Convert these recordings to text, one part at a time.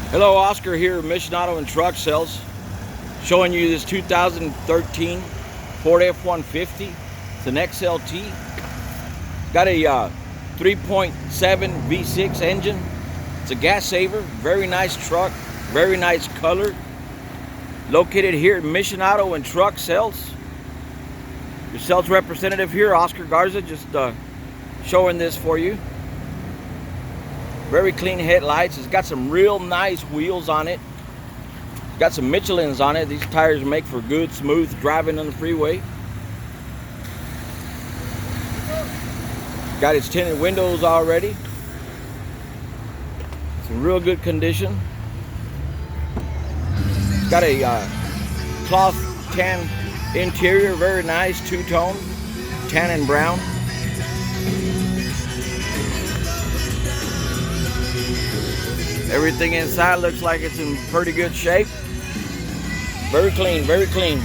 Hello, Oscar here, Mission Auto and Truck Sales, showing you this 2013 Ford F-150. It's an XLT. Got a 3.7 V6 engine. It's a gas saver. Very nice truck. Very nice color. Located here at Mission Auto and Truck Sales. Your sales representative here, Oscar Garza, just showing this for you. Very clean headlights. It's got some real nice wheels on it. It's got some Michelins on it. These tires make for good, smooth driving on the freeway. Got its tinted windows already. It's in real good condition. It's got a cloth tan interior, very nice, two-tone, tan and brown. Everything inside looks like it's in pretty good shape. Very clean, very clean.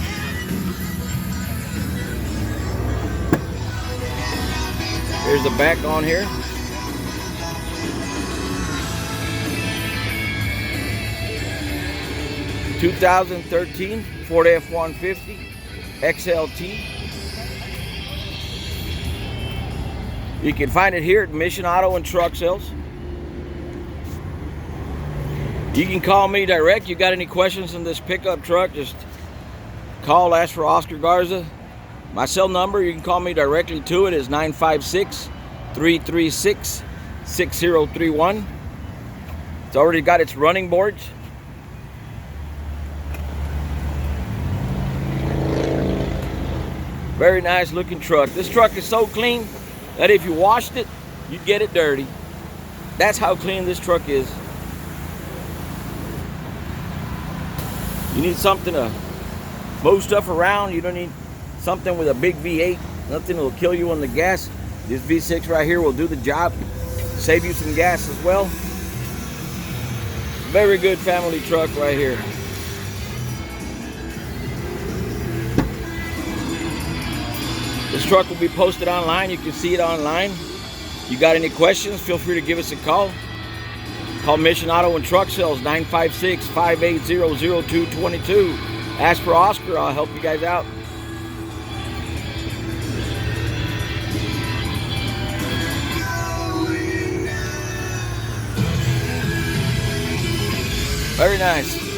Here's the back on here. (2013) Ford F-150 XLT. You can find it here at Mission Auto and Truck Sales. You can call me direct. You got any questions on this pickup truck, just call, ask for Oscar Garza. My cell number, you can call me directly to it, is 956-336-6031. It's already got its running boards. Very nice looking truck. This truck is so clean that if you washed it, you'd get it dirty. That's how clean this truck is. You need something to move stuff around. You don't need something with a big V8. Nothing will kill you on the gas. This V6 right here will do the job. Save you some gas as well. Very good family truck right here. This truck will be posted online. You can see it online. You got any questions, feel free to give us a call. Call Mission Auto and Truck Sales, 956-580-0222. Ask for Oscar, I'll help you guys out. Very nice.